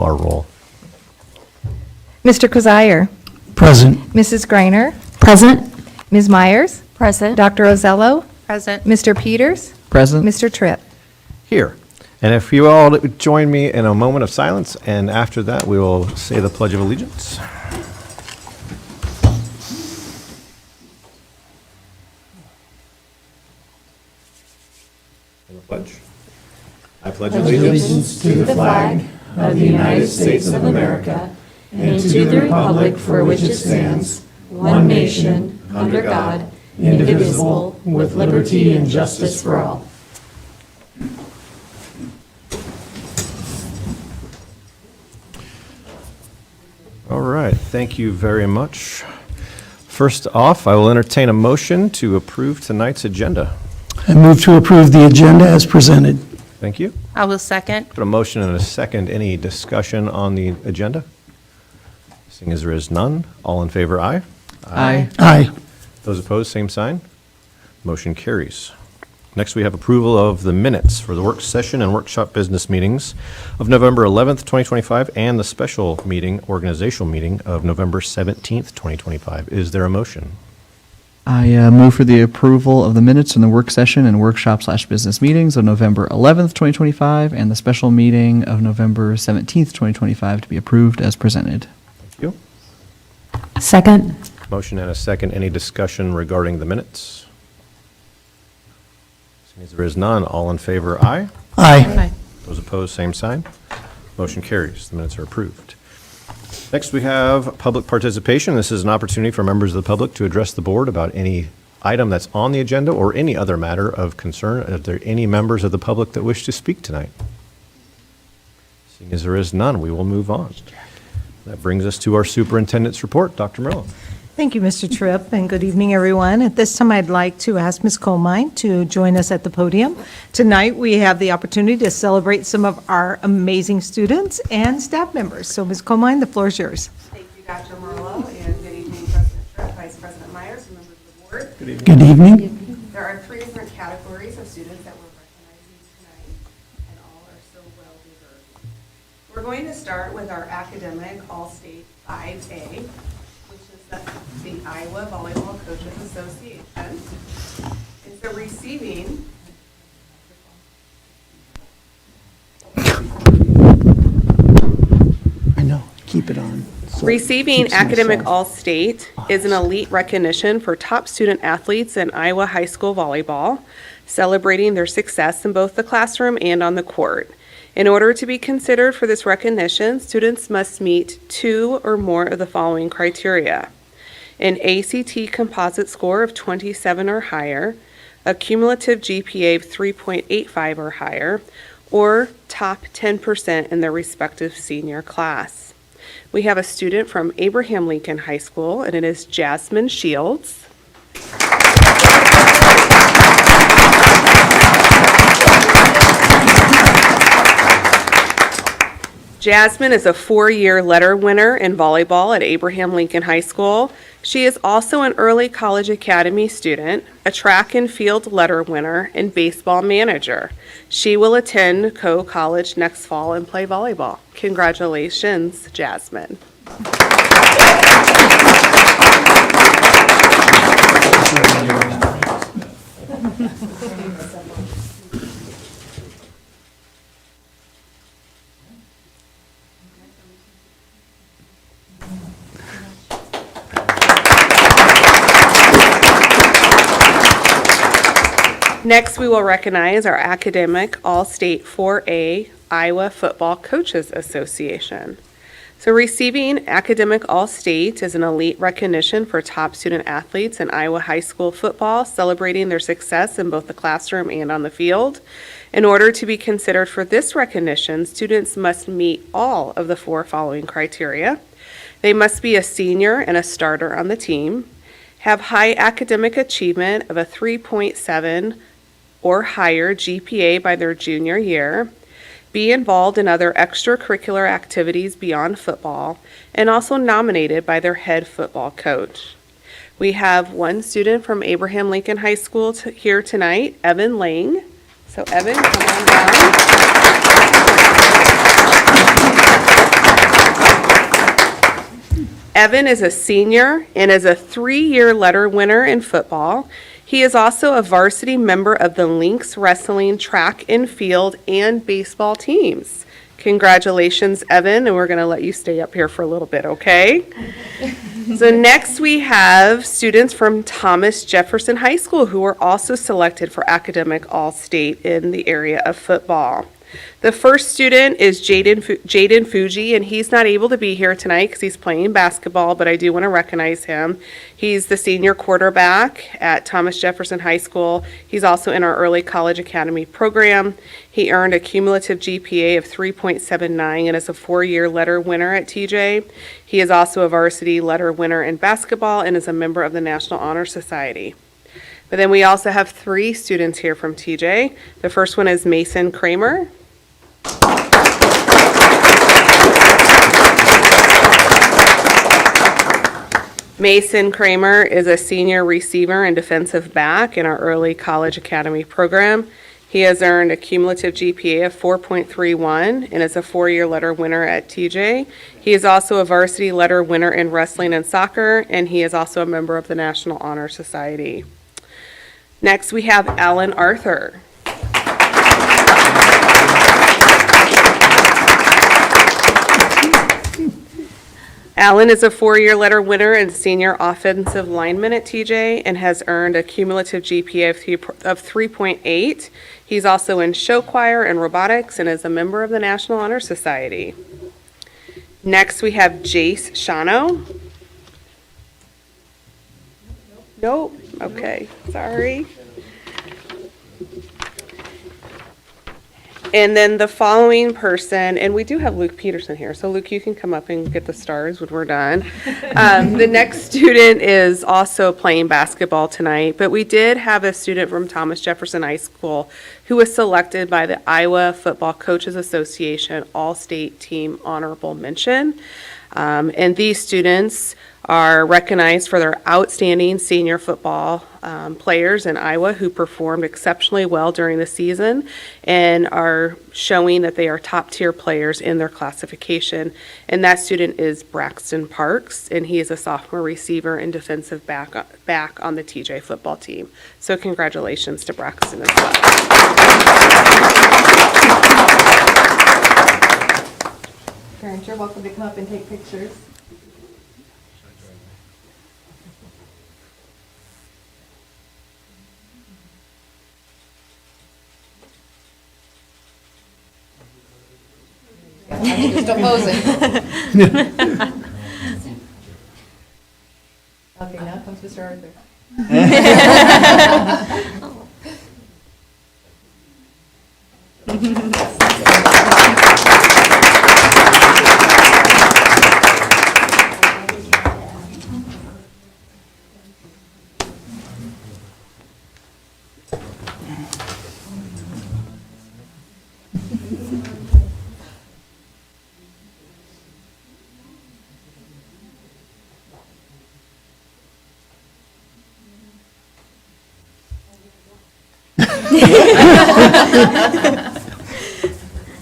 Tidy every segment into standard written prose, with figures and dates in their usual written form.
Our roll. Mr. Kazire. Present. Mrs. Greiner. Present. Ms. Myers. Present. Dr. Ozello. Present. Mr. Peters. Present. Mr. Tripp. Here. And if you all would join me in a moment of silence, and after that, we will say the Pledge of Allegiance. And the pledge. I pledge Allegiance to the flag of the United States of America and to the republic for which it stands, one nation, under God, indivisible, with liberty and justice for all. All right, thank you very much. First off, I will entertain a motion to approve tonight's agenda. I move to approve the agenda as presented. Thank you. I will second. Put a motion and a second. Any discussion on the agenda? Seeing as there is none, all in favor, aye. Aye. Aye. Those opposed, same sign. Motion carries. Next, we have approval of the minutes for the work session and workshop business meetings of November 11th, 2025, and the special meeting, organizational meeting of November 17th, 2025. Is there a motion? I move for the approval of the minutes from the work session and workshop/business meetings of November 11th, 2025, and the special meeting of November 17th, 2025 to be approved as presented. Thank you. Second. Motion and a second. Any discussion regarding the minutes? Seeing as there is none, all in favor, aye. Aye. Those opposed, same sign. Motion carries. The minutes are approved. Next, we have public participation. This is an opportunity for members of the public to address the board about any item that's on the agenda or any other matter of concern. Are there any members of the public that wish to speak tonight? Seeing as there is none, we will move on. That brings us to our superintendent's report. Dr. Merlo. Thank you, Mr. Tripp, and good evening, everyone. At this time, I'd like to ask Ms. Colmine to join us at the podium. Tonight, we have the opportunity to celebrate some of our amazing students and staff members. So, Ms. Colmine, the floor is yours. Thank you, Dr. Merlo, and good evening, President Tripp, Vice President Myers, and members of the board. Good evening. There are 3 different categories of students that we're recognizing tonight, and all are so well deserved. We're going to start with our academic All-State 5A, which is the Iowa Volleyball Coaches Association. And so receiving I know. Keep it on. So it Receiving keeps Academic myself All-State is an elite recognition for top student athletes in Iowa high school volleyball, celebrating their success in both the classroom and on the court. In order to be considered for this recognition, students must meet 2 or more of the following criteria: an ACT composite score of 27 or higher, a cumulative GPA of 3.85 or higher, or top 10% in their respective senior class. We have a student from Abraham Lincoln High School, and it is Jasmine Shields. Jasmine is a 4-year letter winner in volleyball at Abraham Lincoln High School. She is also an early college academy student, a track and field letter winner, and baseball manager. She will attend Coe College next fall and play volleyball. Congratulations, Jasmine. Next, we will recognize our academic All-State 4A Iowa Football Coaches Association. So receiving Academic All-State is an elite recognition for top student athletes in Iowa high school football, celebrating their success in both the classroom and on the field. In order to be considered for this recognition, students must meet all of the 4 following criteria. They must be a senior and a starter on the team, have high academic achievement of a 3.7 or higher GPA by their junior year, be involved in other extracurricular activities beyond football, and also nominated by their head football coach. We have one student from Abraham Lincoln High School here tonight, Evan Lang. So Evan, come on down. Evan is a senior and is a 3-year letter winner in football. He is also a varsity member of the Lynx Wrestling track and field and baseball teams. Congratulations, Evan, and we're going to let you stay up here for a little bit, okay? So next we have students from Thomas Jefferson High School who were also selected for Academic All-State in the area of football. The first student is Jaden Fuji, and he's not able to be here tonight because he's playing basketball, but I do want to recognize him. He's the senior quarterback at Thomas Jefferson High School. He's also in our Early College Academy program. He earned a cumulative GPA of 3.79 and is a 4-year letter winner at TJ. He is also a varsity letter winner in basketball and is a member of the National Honor Society. But then we also have 3 students here from TJ. The first one is Mason Kramer. Mason Kramer is a senior receiver and defensive back in our Early College Academy program. He has earned a cumulative GPA of 4.31 and is a 4-year letter winner at TJ. He is also a varsity letter winner in wrestling and soccer, and he is also a member of the National Honor Society. Next, we have Alan Arthur. Alan is a 4-year letter winner and senior offensive lineman at TJ and has earned a cumulative GPA of 3.8. He's also in show choir and robotics and is a member of the National Honor Society. Next, we have Jace Shano. Nope. Okay, sorry. And then the following person, and we do have Luke Peterson here, so Luke, you can come up and get the stars when we're done. The next student is also playing basketball tonight, but we did have a student from Thomas Jefferson High School who was selected by the Iowa Football Coaches Association All-State Team Honorable Mention. And these students are recognized for their outstanding senior football players in Iowa who performed exceptionally well during the season and are showing that they are top-tier players in their classification. And that student is Braxton Parks, and he is a sophomore receiver and defensive back on the TJ football team. So congratulations to Braxton as well. Parents, you're welcome to come up and take pictures. Just opposing. Okay, now comes Mr. Arthur.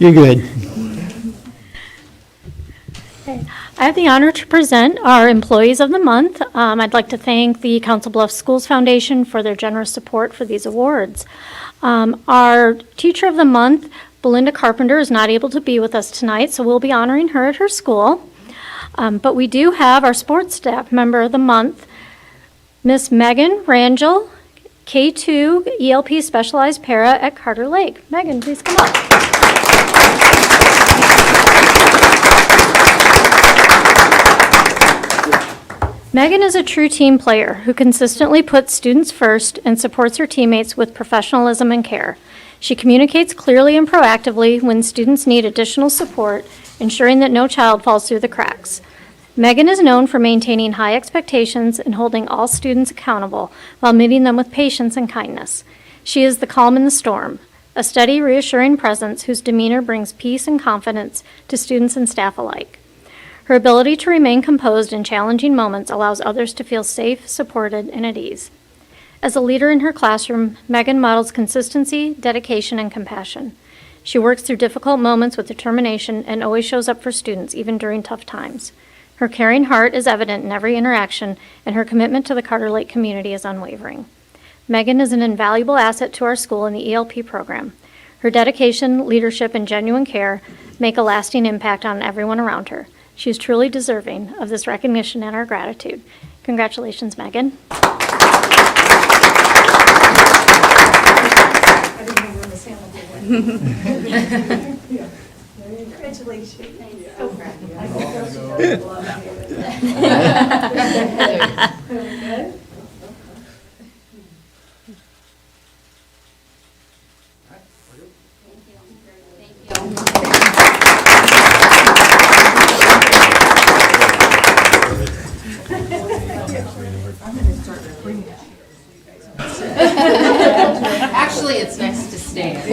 You're good. I have the honor to present our Employees of the Month. I'd like to thank the Council Bluffs Schools Foundation for their generous support for these awards. Our Teacher of the Month, Belinda Carpenter, is not able to be with us tonight, so we'll be honoring her at her school. But we do have our Sports Staff Member of the Month, Miss Megan Rangel, K2 ELP Specialized Para at Carter Lake. Megan, please come up. Megan is a true team player who consistently puts students first and supports her teammates with professionalism and care. She communicates clearly and proactively when students need additional support, ensuring that no child falls through the cracks. Megan is known for maintaining high expectations and holding all students accountable while meeting them with patience and kindness. She is the calm in the storm, a steady, reassuring presence whose demeanor brings peace and confidence to students and staff alike. Her ability to remain composed in challenging moments allows others to feel safe, supported, and at ease. As a leader in her classroom, Megan models consistency, dedication, and compassion. She works through difficult moments with determination and always shows up for students, even during tough times. Her caring heart is evident in every interaction, and her commitment to the Carter Lake community is unwavering. Megan is an invaluable asset to our school in the ELP program. Her dedication, leadership, and genuine care make a lasting impact on everyone around her. She is truly deserving of this recognition and our gratitude. Congratulations, Megan. Actually, it's nice to stand. Okay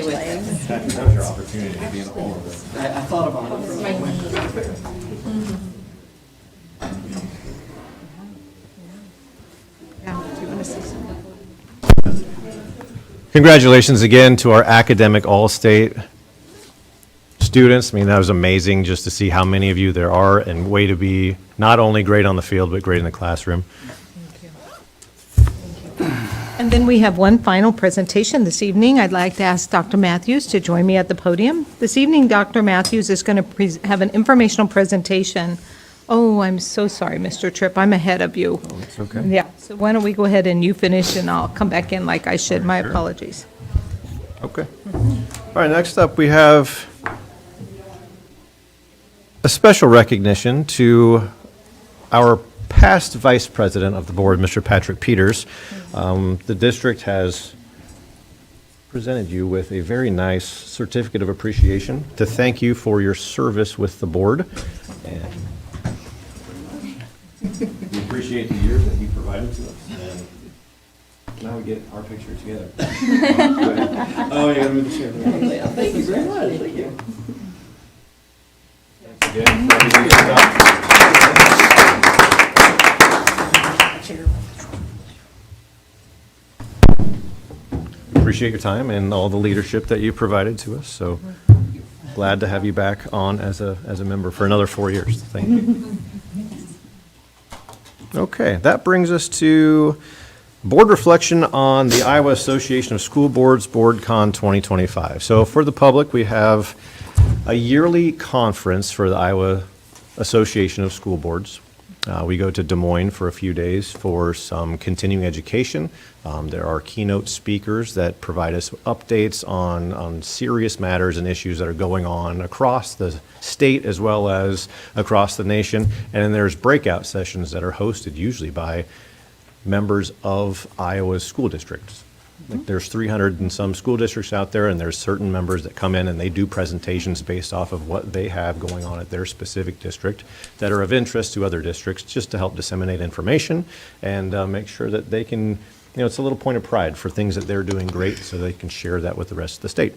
with it. That was your opportunity to be in all of this. I thought about it. Congratulations again to our academic all-state students. I mean, that was amazing just to see how many of you there are, and way to be not only great on the field, but great in the classroom. And then we have one final presentation this evening. I'd like to ask Dr. Matthews to join me at the podium. This evening, Dr. Matthews is going to have an informational presentation. Oh, I'm so sorry, Mr. Tripp, I'm ahead of you. Oh, it's okay. Yeah, so why don't we go ahead and you finish, and I'll come back in like I should. My Sure. apologies. Okay. All right, next up, we have a special recognition to our past vice president of the board, Mr. Patrick Peters. The district has presented you with a very nice certificate of appreciation to thank you for your service with the board. And we appreciate the years that you provided to us. And now we get our picture together. Go ahead. Oh, you gotta move the chair. Thank you very much. Thank you. Thanks again for everything you've done. Appreciate your time and all the leadership that you provided to us, so glad to have you back on as a member for another 4 years. Thank you. Okay, that brings us to board reflection on the Iowa Association of School Boards BoardCon 2025. So for the public, we have a yearly conference for the Iowa Association of School Boards. We go to Des Moines for a few days for some continuing education. There are keynote speakers that provide us updates on serious matters and issues that are going on across the state as well as across the nation. And then there's breakout sessions that are hosted usually by members of Iowa's school districts. Like there's 300 and some school districts out there, and there's certain members that come in and they do presentations based off of what they have going on at their specific district that are of interest to other districts, just to help disseminate information and make sure that they can, it's a little point of pride for things that they're doing great so they can share that with the rest of the state.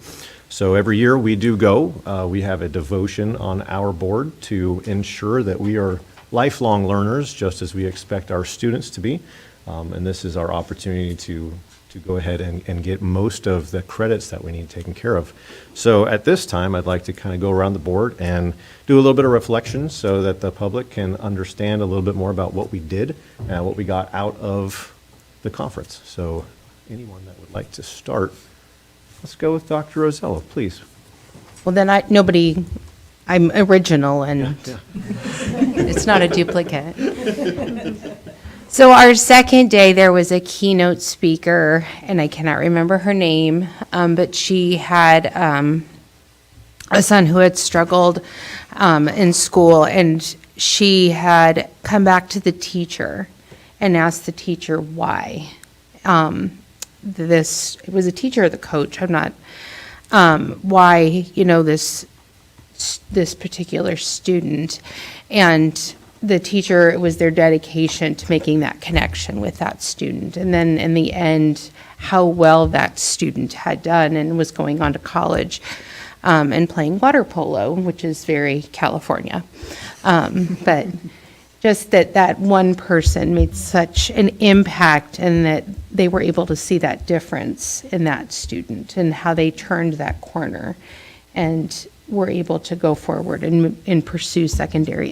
So every year we do go. We have a devotion on our board to ensure that we are lifelong learners, just as we expect our students to be. And this is our opportunity to go ahead and get most of the credits that we need taken care of. So at this time, I'd like to kind of go around the board and do a little bit of reflection so that the public can understand a little bit more about what we did and what we got out of the conference. So anyone that would like to start, let's go with Dr. Rosello, please. Well, then I'm original and it's not a duplicate. So our second day, there was a keynote speaker, and I cannot remember her name, but she had a son who had struggled in school, and she had come back to the teacher and asked the teacher why. It was a teacher or the coach, I'm not, why, this particular student. And the teacher, it was their dedication to making that connection with that student. And then in the end, how well that student had done and was going on to college and playing water polo, which is very California. But just that one person made such an impact, and that they were able to see that difference in that student and how they turned that corner and were able to go forward and pursue post-secondary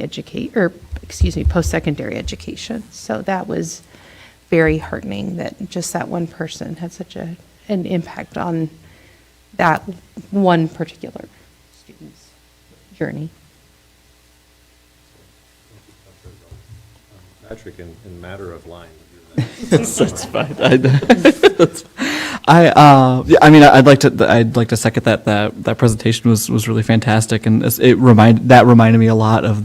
education. So that was very heartening that just that one person had such an impact on that one particular student's journey. Patrick, in matter of line. That's fine. I'd like to second that presentation was really fantastic, and reminded me a lot of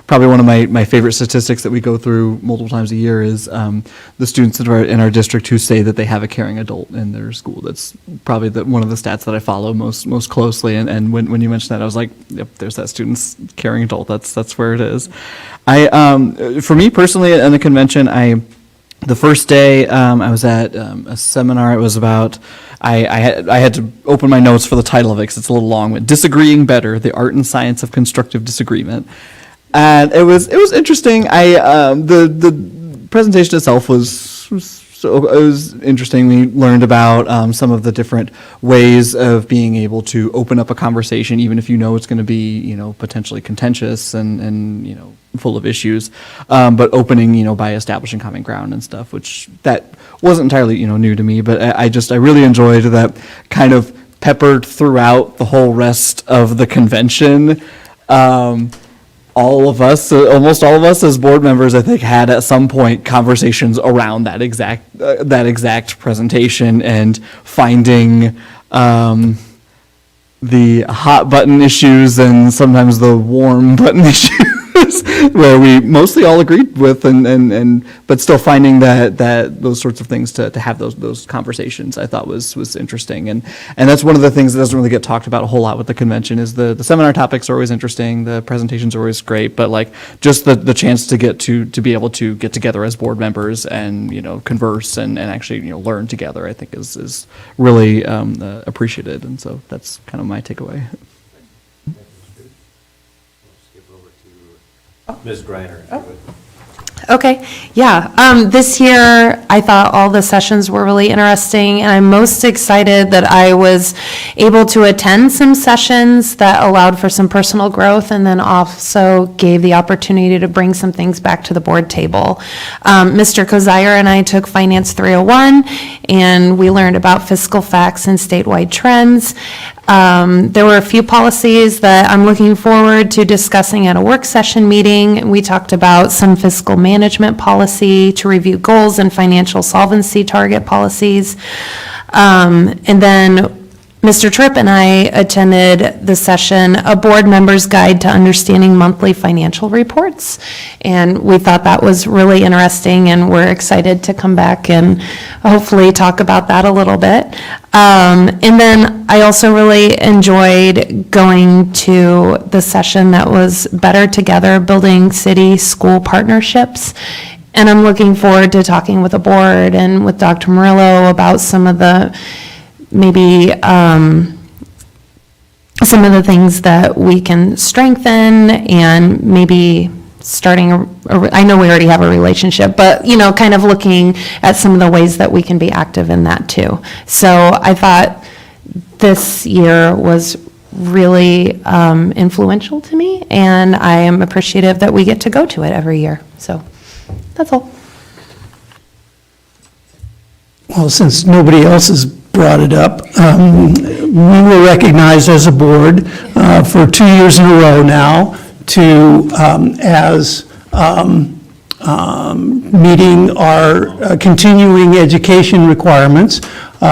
probably one of my favorite statistics that we go through multiple times a year is the students that are in our district who say that they have a caring adult in their school. That's probably one of the stats that I follow most closely, and when you mentioned that, I was like, yep, there's that student's caring adult. That's where it is. For me personally, at the convention, the first day, I was at a seminar. It was about, I had to open my notes for the title of it because it's a little long, but Disagreeing Better, the Art and Science of Constructive Disagreement. And it was interesting. The presentation itself it was interesting. We learned about some of the different ways of being able to open up a conversation, even if you know it's going to be, potentially contentious and full of issues, but opening, by establishing common ground and stuff, which that wasn't entirely, new to me, but I really enjoyed that kind of peppered throughout the whole rest of the convention. All of us, almost all of us as board members, I think, had at some point conversations around that exact presentation and finding the hot button issues and sometimes the warm button issues where we mostly all agreed with, but still finding that those sorts of things to have those conversations, I thought was interesting, and that's one of the things that doesn't really get talked about a whole lot with the convention. Is the seminar topics are always interesting, the presentations are always great, but like just the chance to get to be able to get together as board members and converse and actually learn together, I think is really appreciated, and so that's kind of my takeaway. Ms. Greiner, if you would. Okay, yeah. This year, I thought all the sessions were really interesting, and I'm most excited that I was able to attend some sessions that allowed for some personal growth, and then also gave the opportunity to bring some things back to the board table. Mr. Kozier and I took Finance 301, and we learned about fiscal facts and statewide trends. There were a few policies that I'm looking forward to discussing at a work session meeting. We talked about some fiscal management policy to review goals and financial solvency target policies. And then Mr. Tripp and I attended the session, A Board Member's Guide to Understanding Monthly Financial Reports. And we thought that was really interesting, and we're excited to come back and hopefully talk about that a little bit. And then I also really enjoyed going to the session that was Better Together, Building City-School Partnerships. And I'm looking forward to talking with the board and with Dr. Murillo about some of the maybe some of the things that we can strengthen, and maybe starting I know we already have a relationship, but kind of looking at some of the ways that we can be active in that too. So I thought this year was really influential to me, and I am appreciative that we get to go to it every year. So that's all. Well, since nobody else has brought it up, we were recognized as a board for 2 years in a row now as meeting our continuing education requirements. So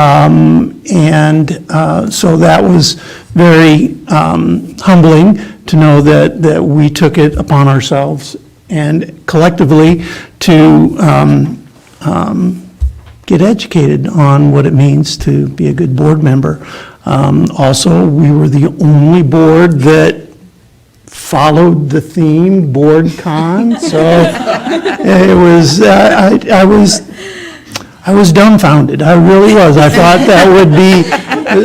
that was very humbling to know that we took it upon ourselves and collectively to get educated on what it means to be a good board member. Also, we were the only board that followed the theme board con, so it was I was dumbfounded. I really was. I thought that would be.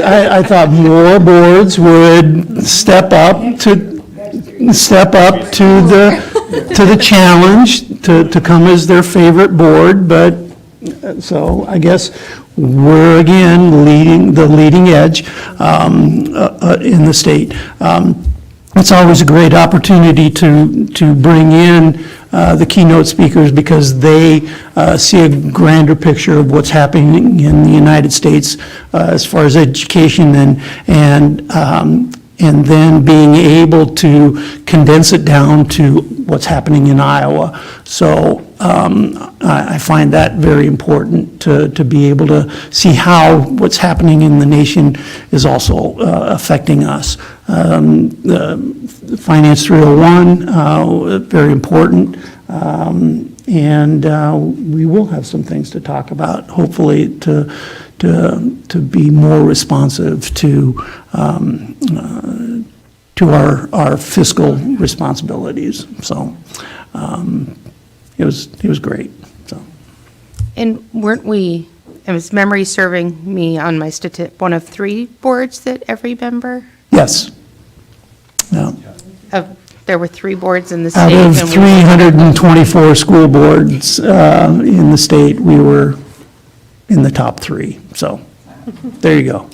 I thought more boards would step up to the challenge to come as their favorite board, but. So I guess we're again the leading edge in the state. It's always a great opportunity to bring in the keynote speakers because they see a grander picture of what's happening in the United States as far as education and then being able to condense it down to what's happening in Iowa. So I find that very important to be able to see how what's happening in the nation is also affecting us. The Finance 301, very important. And we will have some things to talk about, hopefully to be more responsive to our fiscal responsibilities. So it was great. So And weren't we, it was memory serving me on my one of 3 boards that every member? yes, yeah. There were 3 boards in the Out state. of and we- 324 school boards in the state, we were in the top 3. So there you go.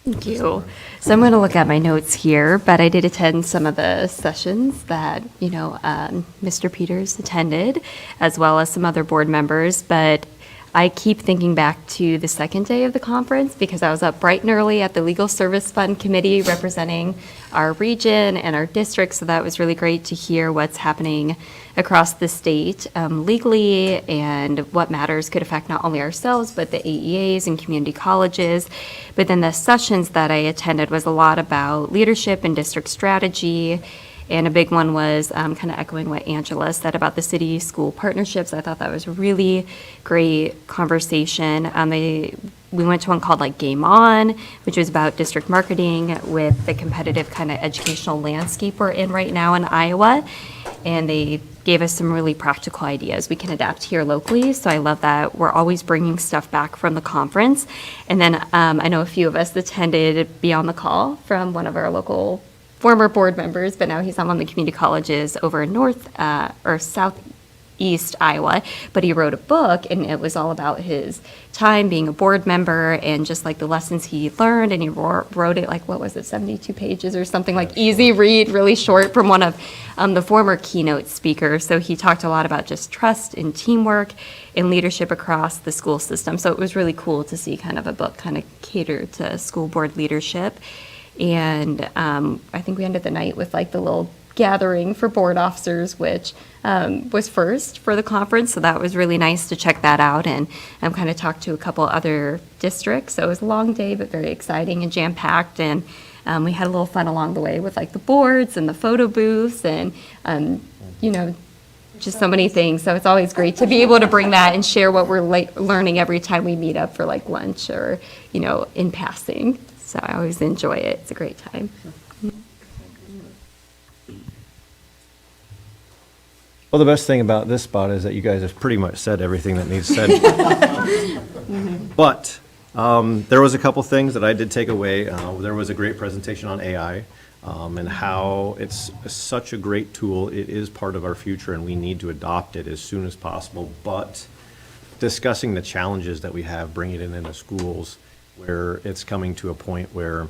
Thank you. So I'm going to look at my notes here, but I did attend some of the sessions that, Mr. Peters attended, as well as some other board members. But I keep thinking back to the second day of the conference because I was up bright and early at the Legal Service Fund Committee representing our region and our district. So that was really great to hear what's happening across the state legally and what matters could affect not only ourselves, but the AEAs and community colleges. But then the sessions that I attended was a lot about leadership and district strategy. And a big one was kind of echoing what Angela said about the city-school partnerships. I thought that was a really great conversation. We went to one called like Game On, which was about district marketing with the competitive kind of educational landscape we're in right now in Iowa. And they gave us some really practical ideas we can adapt here locally. So I love that we're always bringing stuff back from the conference. And then I know a few of us attended Beyond the Call from one of our local former board members, but now he's on one of the community colleges over in southeast Iowa. But he wrote a book, and it was all about his time being a board member and just like the lessons he learned. And he wrote it like, what was it, 72 pages or something, like easy read, really short, from one of the former keynote speakers. So he talked a lot about just trust and teamwork and leadership across the school system. So it was really cool to see kind of a book kind of catered to school board leadership. And I think we ended the night with like the little gathering for board officers, which was first for the conference. So that was really nice to check that out. And kind of talked to a couple other districts. So it was a long day, but very exciting and jam-packed. And we had a little fun along the way with like the boards and the photo booths and, just so many things. So it's always great to be able to bring that and share what we're learning every time we meet up for like lunch or, in passing. So I always enjoy it. It's a great time. Well, the best thing about this spot is that you guys have pretty much said everything that needs said. But there was a couple things that I did take away. There was a great presentation on AI and how it's such a great tool. It is part of our future, and we need to adopt it as soon as possible. But discussing the challenges that we have bringing it into schools, where it's coming to a point where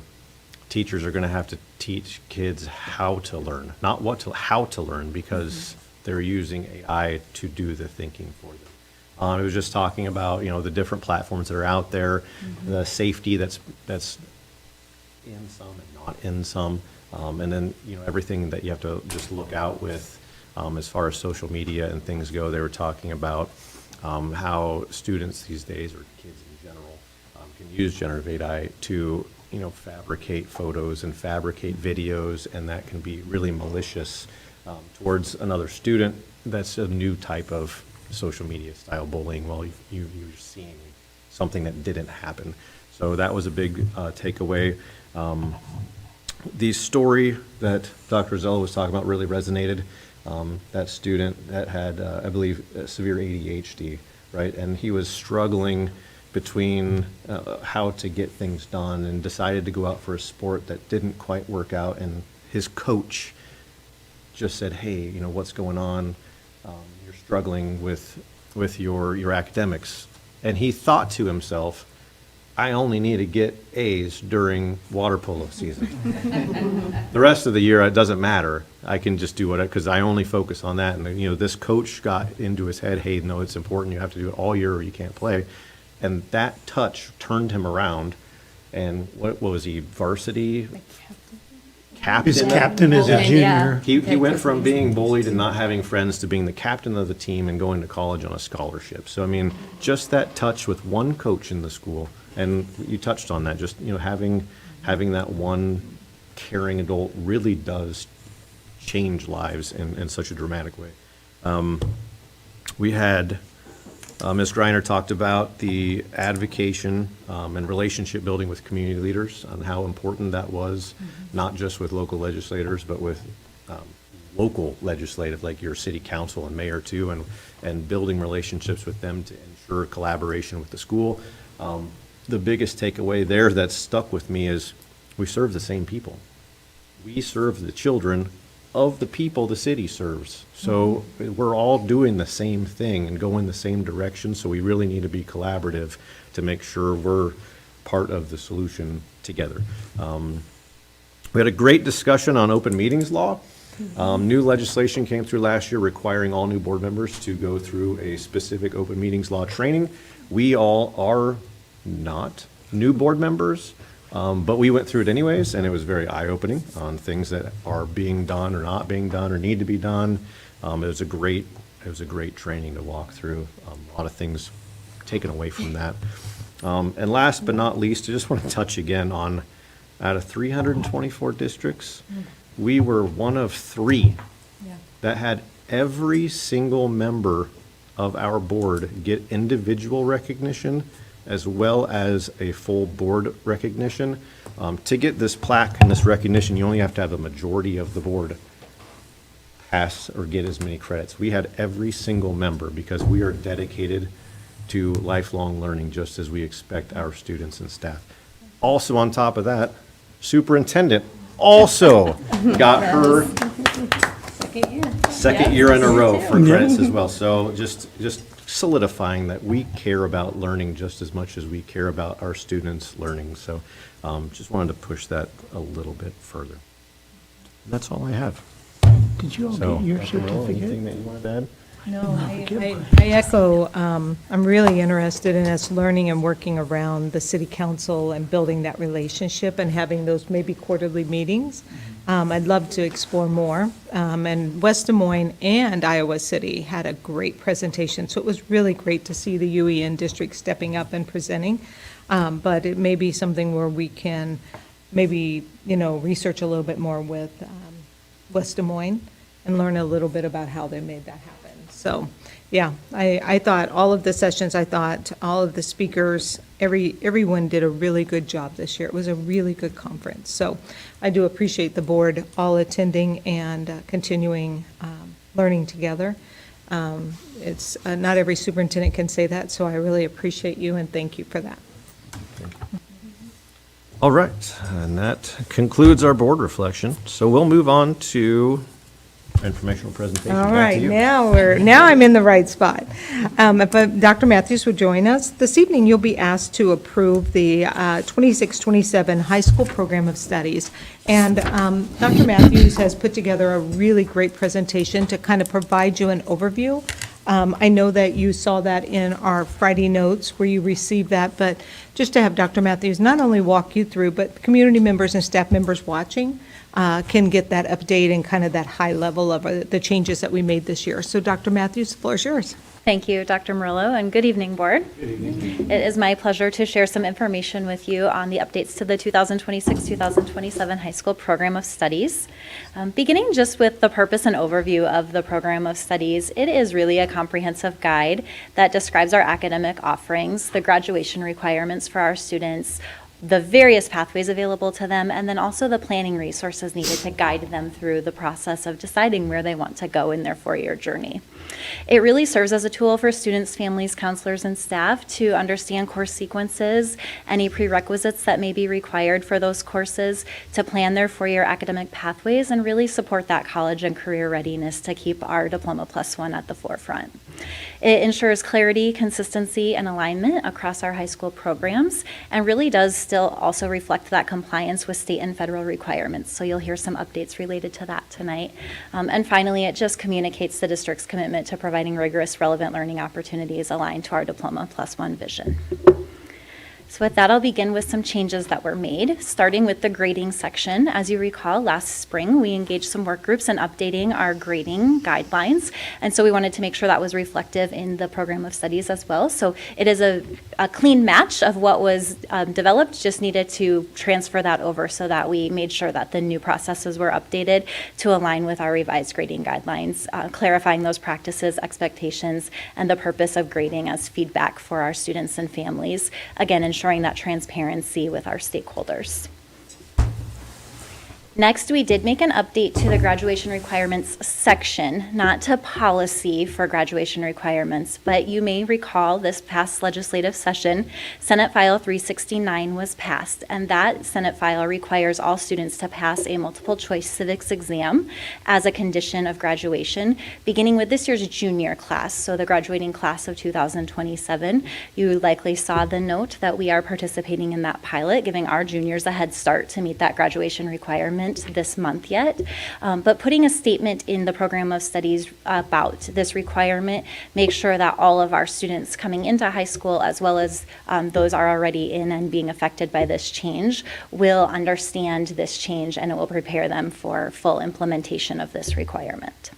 teachers are going to have to teach kids how to learn, not how to learn, because they're using AI to do the thinking for them. It was just talking about, the different platforms that are out there, the safety that's in some and not in some, and then, everything that you have to just look out with as far as social media and things go. They were talking about how students these days, or kids in general, can use generative AI to, fabricate photos and fabricate videos, and that can be really malicious towards another student. That's a new type of social media style bullying while you're seeing something that didn't happen. So that was a big takeaway. The story that Dr. Zella was talking about really resonated. That student that had, I believe, severe ADHD, right? And he was struggling between how to get things done, and decided to go out for a sport that didn't quite work out. And his coach just said, hey, what's going on? you're struggling with your academics. And he thought to himself, I only need to get A's during water polo season. The rest of the year, it doesn't matter. I can just do what because I only focus on that. And, this coach got into his head, hey, no, it's important. You have to do it all year or you can't play. And that touch turned him around. And what was he, varsity? Captain? His captain as a Okay, yeah. junior. He went from being bullied and not having friends to being the captain of the team and going to college on a scholarship. So, I mean, just that touch with one coach in the school, and you touched on that, just, having that one caring adult really does change lives in such a dramatic way. We had, Ms. Greiner talked about the advocation and relationship building with community leaders and how important that was, not just with local legislators, but with local legislative, like your city council and mayor too, and building relationships with them to ensure collaboration with the school. The biggest takeaway there that stuck with me is we serve the same people. We serve the children of the people the city serves. So we're all doing the same thing and going the same direction, so we really need to be collaborative to make sure we're part of the solution together. We had a great discussion on open meetings law. New legislation came through last year requiring all new board members to go through a specific open meetings law training. We all are not new board members, but we went through it anyways, and it was very eye-opening on things that are being done or not being done or need to be done. It was a great training to walk through. A lot of things taken away from that. And last but not least, I just want to touch again on, out of 324 districts, we were one of 3 that had every single member of our board get individual recognition as well as a full board recognition. To get this plaque and this recognition, you only have to have a majority of the board pass or get as many credits. We had every single member because we are dedicated to lifelong learning, just as we expect our students and staff. Also, on top of that, superintendent also got her second year in a row for credits as well. So just solidifying that we care about learning just as much as we care about our students learning. So just wanted to push that a little bit further. And that's all I have. Did you all So, get your Dr. Merle, anything certificate? that you wanted to add? No, I echo, I'm really interested in us learning and working around the city council and building that relationship and having those maybe quarterly meetings. I'd love to explore more. And West Des Moines and Iowa City had a great presentation, so it was really great to see the UEN district stepping up and presenting. But it may be something where we can maybe, research a little bit more with West Des Moines and learn a little bit about how they made that happen. So, yeah, I thought all of the sessions, I thought all of the speakers, everyone did a really good job this year. It was a really good conference. So I do appreciate the board all attending and continuing learning together. It's not every superintendent can say that, so I really appreciate you and thank you for that. All right, and that concludes our board reflection. So we'll move on to informational presentation. All Back to right, you. now I'm in the right spot. If Dr. Matthews would join us, this evening you'll be asked to approve the 26-27 high school program of studies. And Dr. Matthews has put together a really great presentation to kind of provide you an overview. I know that you saw that in our Friday notes where you received that, but just to have Dr. Matthews not only walk you through, but community members and staff members watching can get that update and kind of that high level of the changes that we made this year. So Dr. Matthews, the floor is yours. Thank you, Dr. Murillo, and good evening, Board. Good evening. It is my pleasure to share some information with you on the updates to the 2026-2027 high school program of studies. Beginning just with the purpose and overview of the program of studies, it is really a comprehensive guide that describes our academic offerings, the graduation requirements for our students, the various pathways available to them, and then also the planning resources needed to guide them through the process of deciding where they want to go in their four-year journey. It really serves as a tool for students, families, counselors, and staff to understand course sequences, any prerequisites that may be required for those courses, to plan their four-year academic pathways, and really support that college and career readiness to keep our Diploma Plus One at the forefront. It ensures clarity, consistency, and alignment across our high school programs, and really does still also reflect that compliance with state and federal requirements. So you'll hear some updates related to that tonight. And finally, it just communicates the district's commitment to providing rigorous, relevant learning opportunities aligned to our Diploma Plus One vision. So with that, I'll begin with some changes that were made, starting with the grading section. As you recall, last spring, we engaged some work groups in updating our grading guidelines, and so we wanted to make sure that was reflective in the program of studies as well. So it is a clean match of what was developed, just needed to transfer that over so that we made sure that the new processes were updated to align with our revised grading guidelines, clarifying those practices, expectations, and the purpose of grading as feedback for our students and families. Again, ensuring that transparency with our stakeholders. Next, we did make an update to the graduation requirements section, not to policy for graduation requirements, but you may recall this past legislative session, Senate File 369 was passed, and that Senate file requires all students to pass a multiple choice civics exam as a condition of graduation, beginning with this year's junior class, so the graduating class of 2027. You likely saw the note that we are participating in that pilot, giving our juniors a head start to meet that graduation requirement this month yet, but putting a statement in the program of studies about this requirement, make sure that all of our students coming into high school, as well as those are already in and being affected by this change, will understand this change, and it will prepare them for full implementation of this requirement.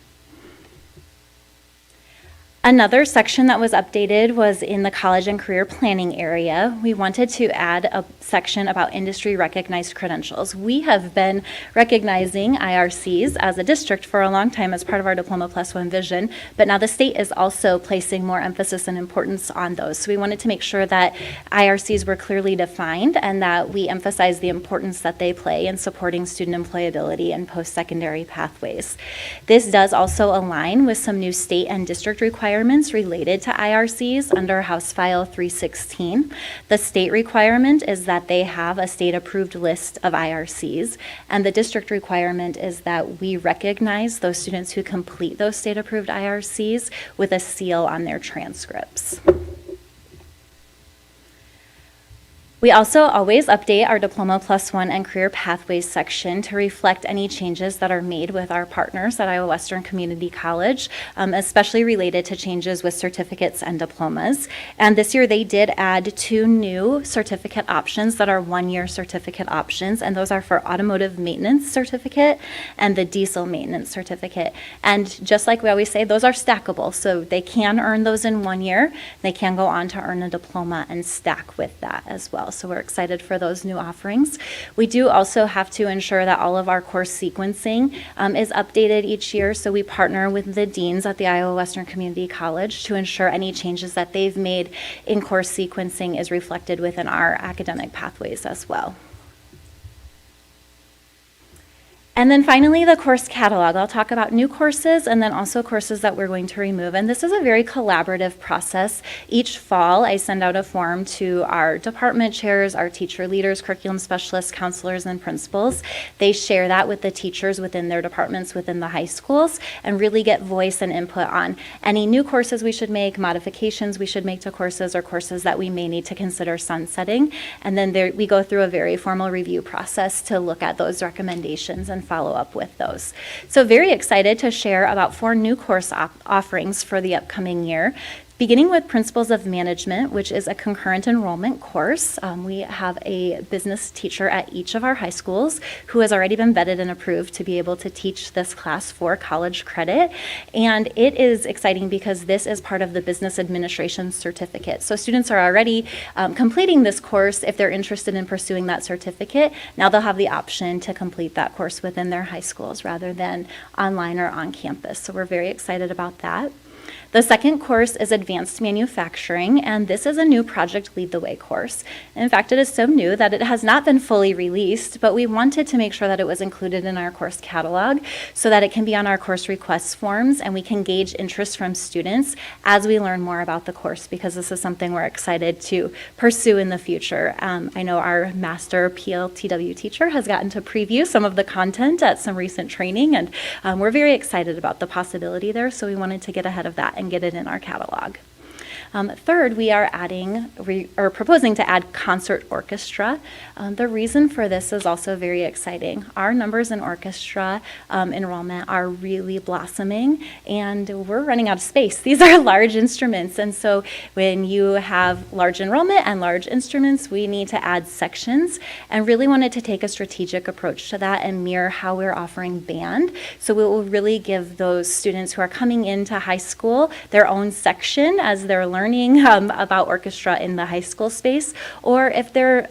Another section that was updated was in the college and career planning area. We wanted to add a section about industry recognized credentials. We have been recognizing IRCs as a district for a long time as part of our Diploma Plus One vision, but now the state is also placing more emphasis and importance on those. So we wanted to make sure that IRCs were clearly defined and that we emphasize the importance that they play in supporting student employability and post-secondary pathways. This does also align with some new state and district requirements related to IRCs under House File 316. The state requirement is that they have a state-approved list of IRCs, and the district requirement is that we recognize those students who complete those state-approved IRCs with a seal on their transcripts. We also always update our Diploma Plus One and Career Pathways section to reflect any changes that are made with our partners at Iowa Western Community College, especially related to changes with certificates and diplomas. And this year they did add 2 new certificate options that are one-year certificate options, and those are for automotive maintenance certificate and the diesel maintenance certificate. And just like we always say, those are stackable, so they can earn those in 1 year. They can go on to earn a diploma and stack with that as well. So we're excited for those new offerings. We do also have to ensure that all of our course sequencing is updated each year. So we partner with the deans at the Iowa Western Community College to ensure any changes that they've made in course sequencing is reflected within our academic pathways as well. And then finally, the course catalog. I'll talk about new courses and then also courses that we're going to remove. And this is a very collaborative process. Each fall, I send out a form to our department chairs, our teacher leaders, curriculum specialists, counselors, and principals. They share that with the teachers within their departments within the high schools and really get voice and input on any new courses we should make, modifications we should make to courses, or courses that we may need to consider sunsetting. And then we go through a very formal review process to look at those recommendations and follow up with those. So very excited to share about 4 new course offerings for the upcoming year. Beginning with Principles of Management, which is a concurrent enrollment course. We have a business teacher at each of our high schools who has already been vetted and approved to be able to teach this class for college credit. And it is exciting because this is part of the Business Administration Certificate. So students are already completing this course if they're interested in pursuing that certificate. Now they'll have the option to complete that course within their high schools rather than online or on campus. So we're very excited about that. The second course is Advanced Manufacturing, and this is a new Project Lead the Way course. In fact, it is so new that it has not been fully released, but we wanted to make sure that it was included in our course catalog so that it can be on our course request forms and we can gauge interest from students as we learn more about the course, because this is something we're excited to pursue in the future. I know our master PLTW teacher has gotten to preview some of the content at some recent training, and we're very excited about the possibility there, so we wanted to get ahead of that and get it in our catalog. Third, we are proposing to add concert orchestra. The reason for this is also very exciting. Our numbers in orchestra enrollment are really blossoming, and we're running out of space. These are large instruments, and so when you have large enrollment and large instruments, we need to add sections, and really wanted to take a strategic approach to that and mirror how we're offering band. So we will really give those students who are coming into high school their own section as they're learning about orchestra in the high school space, or if they're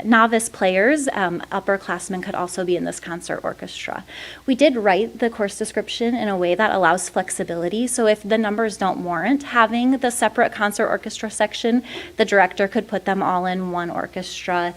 novice players, upperclassmen could also be in this concert orchestra. We did write the course description in a way that allows flexibility, so if the numbers don't warrant having the separate concert orchestra section, the director could put them all in one orchestra,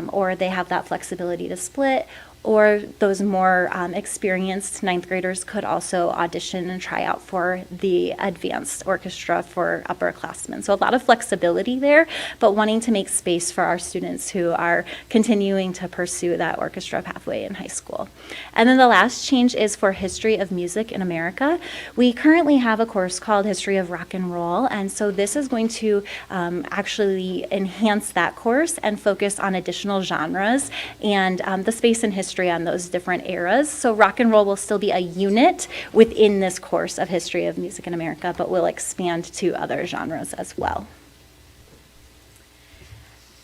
or they have that flexibility to split. Or those more experienced ninth graders could also audition and try out for the advanced orchestra for upperclassmen. So a lot of flexibility there, but wanting to make space for our students who are continuing to pursue that orchestra pathway in high school. And then the last change is for History of Music in America. We currently have a course called History of Rock and Roll, and so this is going to actually enhance that course and focus on additional genres and the space and history on those different eras. So rock and roll will still be a unit within this course of History of Music in America, but will expand to other genres as well.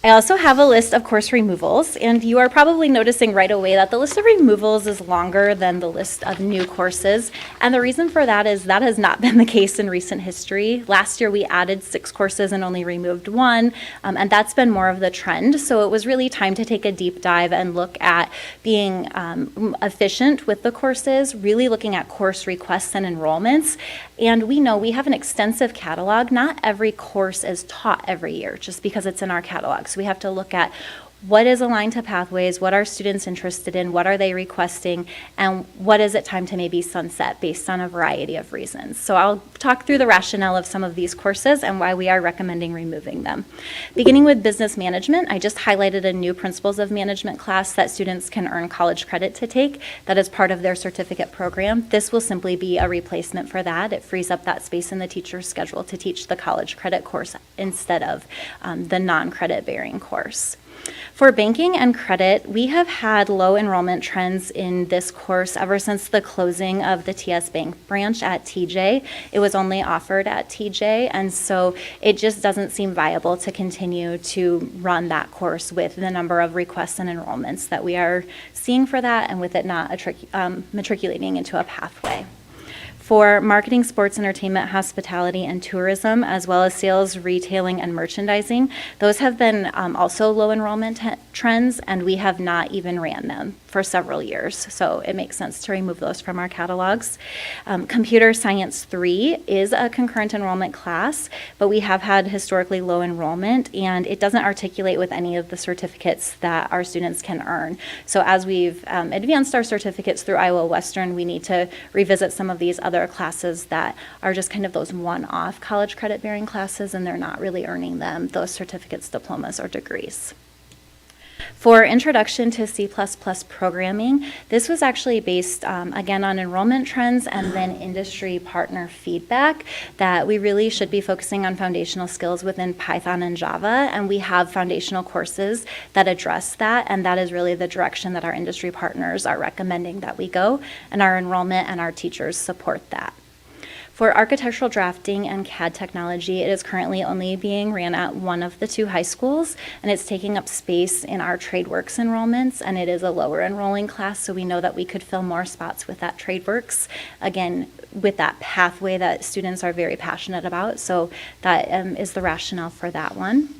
I also have a list of course removals, and you are probably noticing right away that the list of removals is longer than the list of new courses, and the reason for that is that has not been the case in recent history. Last year we added 6 courses and only removed 1, and that's been more of the trend, so it was really time to take a deep dive and look at being efficient with the courses, really looking at course requests and enrollments, and we know we have an extensive catalog. Not every course is taught every year just because it's in our catalog. So we have to look at what is aligned to pathways, what are students interested in, what are they requesting, and what is it time to maybe sunset based on a variety of reasons. So I'll talk through the rationale of some of these courses and why we are recommending removing them. Beginning with business management, I just highlighted a new Principles of Management class that students can earn college credit to take that is part of their certificate program. This will simply be a replacement for that. It frees up that space in the teacher's schedule to teach the college credit course instead of the non-credit bearing course. For banking and credit, we have had low enrollment trends in this course ever since the closing of the TS Bank branch at TJ. It was only offered at TJ, and so it just doesn't seem viable to continue to run that course with the number of requests and enrollments that we are seeing for that, and with it not matriculating into a pathway. For marketing, sports, entertainment, hospitality, and tourism, as well as sales, retailing, and merchandising, those have been also low enrollment trends, and we have not even ran them for several years. So it makes sense to remove those from our catalogs. Computer Science 3 is a concurrent enrollment class, but we have had historically low enrollment, and it doesn't articulate with any of the certificates that our students can earn. So as we've advanced our certificates through Iowa Western, we need to revisit some of these other classes that are just kind of those one-off college credit bearing classes, and they're not really earning them those certificates, diplomas, or degrees. For Introduction to C++ Programming, this was actually based, again, on enrollment trends and then industry partner feedback that we really should be focusing on foundational skills within Python and Java, and we have foundational courses that address that, and that is really the direction that our industry partners are recommending that we go, and our enrollment and our teachers support that. For architectural drafting and CAD technology, it is currently only being ran at one of the 2 high schools, and it's taking up space in our TradeWorks enrollments, and it is a lower enrolling class, so we know that we could fill more spots with that TradeWorks, again, with that pathway that students are very passionate about, so that is the rationale for that one.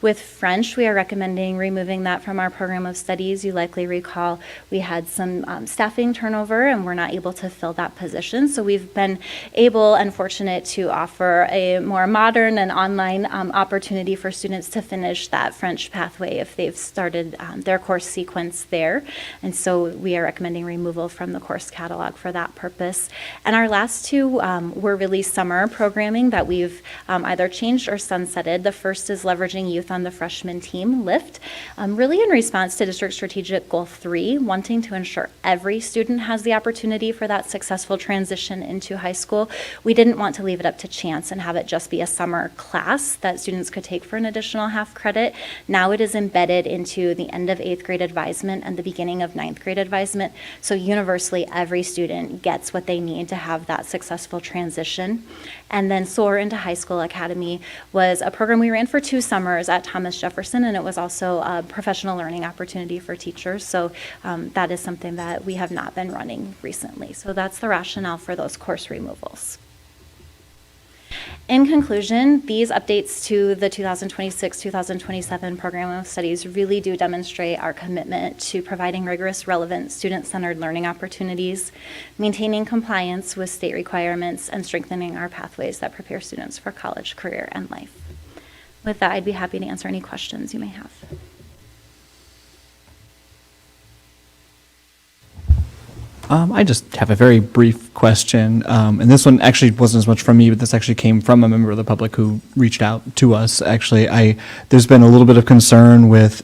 With French, we are recommending removing that from our program of studies. You likely recall we had some staffing turnover and we're not able to fill that position. So we've been able and fortunate to offer a more modern and online opportunity for students to finish that French pathway if they've started their course sequence there. And so we are recommending removal from the course catalog for that purpose. And our last two were really summer programming that we've either changed or sunsetted. The first is leveraging youth on the freshman team, LIFT, really in response to District Strategic Goal 3, wanting to ensure every student has the opportunity for that successful transition into high school. We didn't want to leave it up to chance and have it just be a summer class that students could take for an additional half credit. Now it is embedded into the end of 8th grade advisement and the beginning of 9th grade advisement. So universally, every student gets what they need to have that successful transition. And then Soar into High School Academy was a program we ran for 2 summers at Thomas Jefferson, and it was also a professional learning opportunity for teachers. So that is something that we have not been running recently. So that's the rationale for those course removals. In conclusion, these updates to the 2026-2027 Program of Studies really do demonstrate our commitment to providing rigorous, relevant, student-centered learning opportunities, maintaining compliance with state requirements, and strengthening our pathways that prepare students for college, career, and life. With that, I'd be happy to answer any questions you may have. I just have a very brief question, and this one actually wasn't as much from me, but this actually came from a member of the public who reached out to us. Actually, there's been a little bit of concern with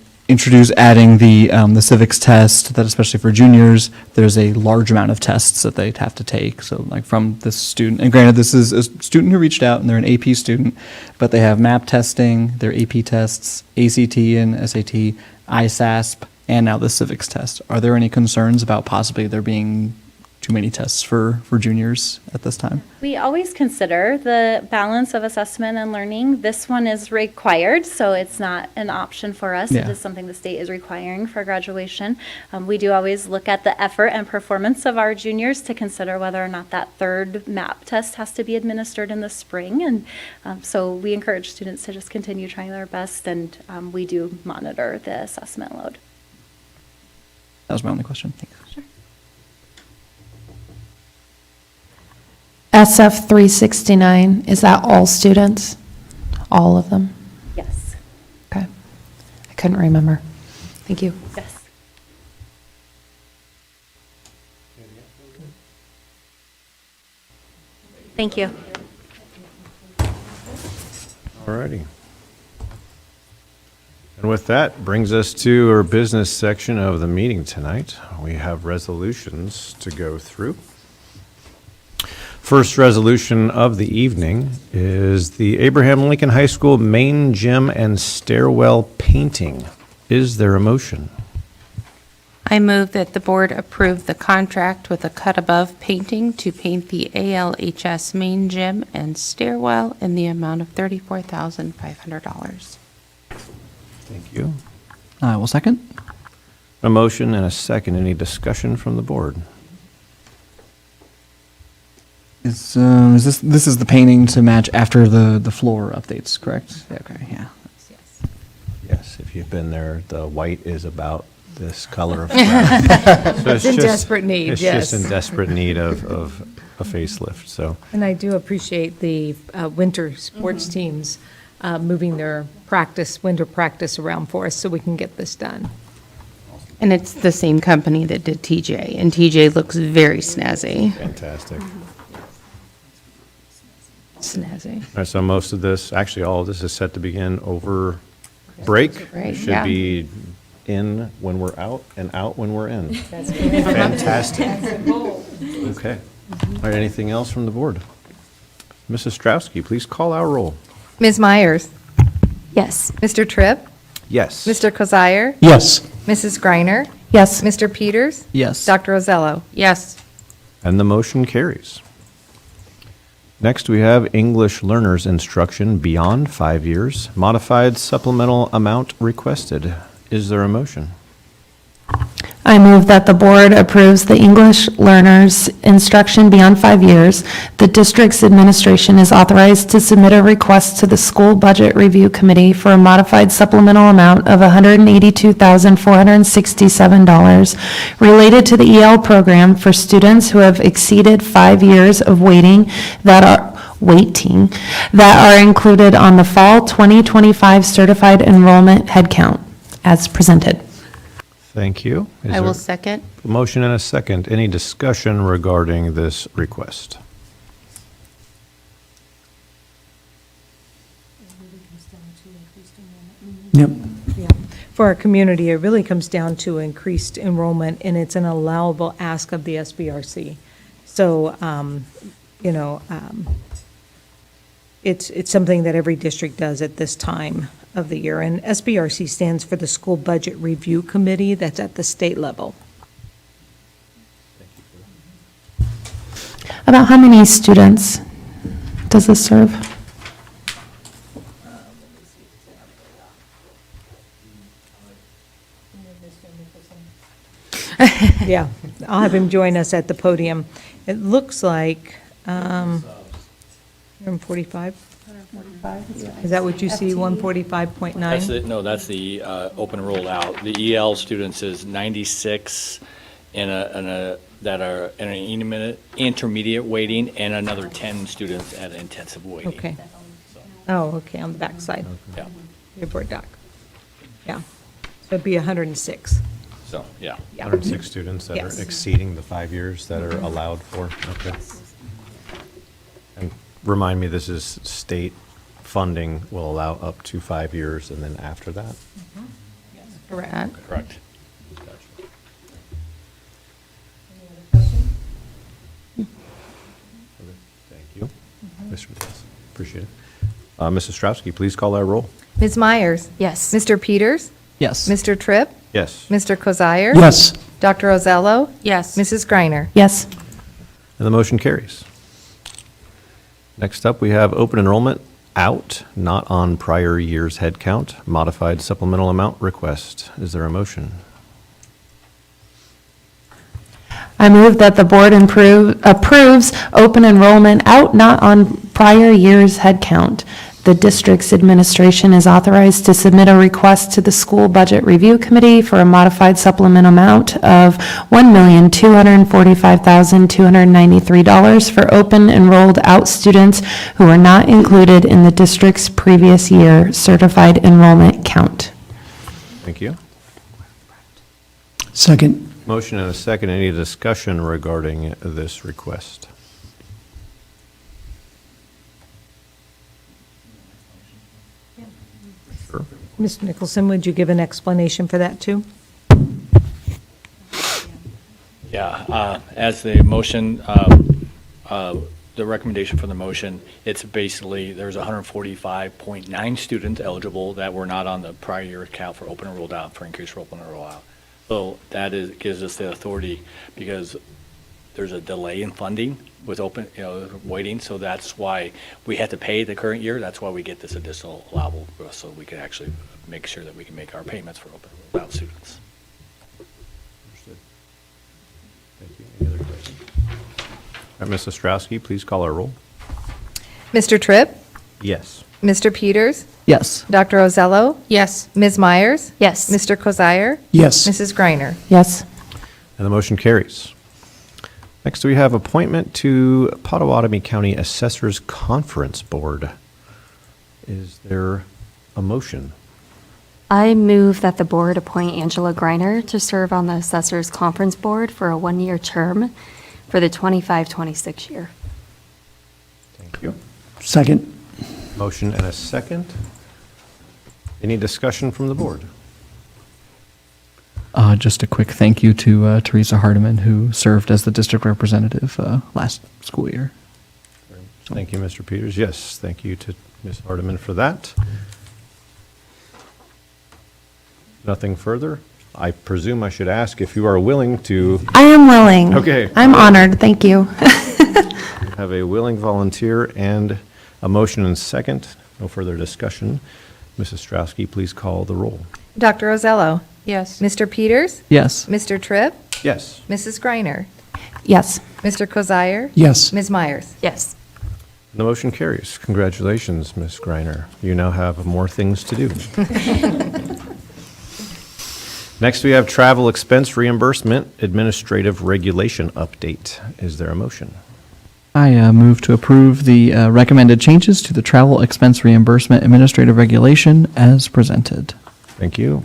adding the civics test, that especially for juniors, there's a large amount of tests that they'd have to take. So like from this student, and granted, this is a student who reached out and they're an AP student, but they have MAP testing, their AP tests, ACT and SAT, ISASP, and now the civics test. Are there any concerns about possibly there being too many tests for juniors at this time? We always consider the balance of assessment and learning. This one is required, so it's not an option for us. It Yeah. is something the state is requiring for graduation. We do always look at the effort and performance of our juniors to consider whether or not that third MAP test has to be administered in the spring. And so we encourage students to just continue trying their best, and we do monitor the assessment load. That was my only question. Thanks. SF 369, is that all students? All of them? Yes. Okay. I couldn't remember. Thank you. Yes. Thank you. All righty. And with that, brings us to our business section of the meeting tonight. We have resolutions to go through. First resolution of the evening is the Abraham Lincoln High School main gym and stairwell painting. Is there a motion? I move that the board approve the contract with a Cut Above Painting to paint the ALHS main gym and stairwell in the amount of $34,500. Thank you. I will second. A motion and a second. Any discussion from the board? Is this is the painting to match after the floor updates, correct? Okay, yeah. Yes, if you've been there, the white is about this color of brown. So It's in desperate need, It's yes. just in desperate need of a facelift, so. And I do appreciate the winter sports teams moving their winter practice around for us so we can get this done. And it's the same company that did TJ, and TJ looks very snazzy. Fantastic. All Snazzy. right, so most of this, actually, all of this is set to begin over break. Break, It should yeah. be in when we're out and out when we're in. Fantastic. Okay. All right, anything else from the board? Mrs. Straussky, please call our roll. Ms. Myers? Yes. Mr. Tripp? Yes. Mr. Kozire? Yes. Mrs. Greiner? Yes. Mr. Peters? Yes. Dr. Rosello? Yes. And the motion carries. Next, we have English Learners Instruction beyond 5 years, modified supplemental amount requested. Is there a motion? I move that the board approves the English learners instruction beyond 5 years. The district's administration is authorized to submit a request to the School Budget Review Committee for a modified supplemental amount of $182,467 related to the EL program for students who have exceeded 5 years of waiting that are included on the fall 2025 certified enrollment headcount as presented. Thank you. Is I will there second. a motion and a second? Any discussion regarding this request? Yep. For our community, it really comes down to increased enrollment, and it's an allowable ask of the SBRC. So, it's something that every district does at this time of the year. And SBRC stands for the School Budget Review Committee that's at the state level. About how many students does this serve? Yeah, I'll have him join us at the podium. It looks like 145? Is that what you see, 145.9? No, that's the open enrolled out. The EL students is 96 that are in an intermediate waiting, and another 10 students at intensive waiting. Okay. Oh, okay, on the backside, Yeah, your board doc. Yeah, so it'd be 106. so, yeah. Yeah. 106 students that are Yes. exceeding the 5 years that are allowed for? Okay. And remind me, this is state funding will allow up to 5 years, and then after that? Correct. Correct. Thank you. Mr. Vitale. Appreciate it. Mrs. Straussky, please call our roll. Ms. Myers? Yes. Mr. Peters? Yes. Mr. Tripp? Yes. Mr. Kozire? Yes. Dr. Ozello? Yes. Mrs. Greiner? Yes. And the motion carries. Next up, we have open enrollment out, not on prior year's head count, modified supplemental amount request. Is there a motion? I move that the board approves open enrollment out not on prior year's headcount. The district's administration is authorized to submit a request to the School Budget Review Committee for a modified supplement amount of $1,245,293 for open enrolled out students who are not included in the district's previous year certified enrollment count. Thank you. Second. Motion and a second. Any discussion regarding this request? Sure. Mr. Nicholson, would you give an explanation for that, too? Yeah, as the motion, the recommendation for the motion, it's basically, there's 145.9 students eligible that were not on the prior year count for open enrolled out, for increased open enrolled out. So that gives us the authority, because there's a delay in funding with open, waiting, so that's why we had to pay the current year. That's why we get this additional allowable, so we can actually make sure that we can make our payments for open enrolled out students. Understood. Thank you. Any other questions? All right, Mrs. Straussky, please call our roll. Mr. Tripp? Yes. Mr. Peters? Yes. Dr. Ozello? Yes. Ms. Myers? Yes. Mr. Kozire? Yes. Mrs. Greiner? Yes. And the motion carries. Next, we have appointment to Pottawatomie County Assessors Conference Board. Is there a motion? I move that the board appoint Angela Greiner to serve on the Assessors Conference Board for a one-year term for the 25-26 year. Thank you. Second. Motion and a second. Any discussion from the board? Just a quick thank you to Teresa Hardiman, who served as the district representative last school year. Thank you, Mr. Peters. Yes, thank you to Ms. Hardiman for that. Nothing further? I presume I should ask if you are willing to I am willing. Okay. I'm honored. Thank you. have a willing volunteer and a motion and second. No further discussion. Mrs. Straussky, please call the roll. Dr. Ozello? Yes. Mr. Peters? Yes. Mr. Tripp? Yes. Mrs. Griner? Yes. Mr. Kozire? Yes. Ms. Myers? Yes. The motion carries. Congratulations, Ms. Greiner. You now have more things to do. Next, we have travel expense reimbursement administrative regulation update. Is there a motion? I move to approve the recommended changes to the travel expense reimbursement administrative regulation as presented. Thank you.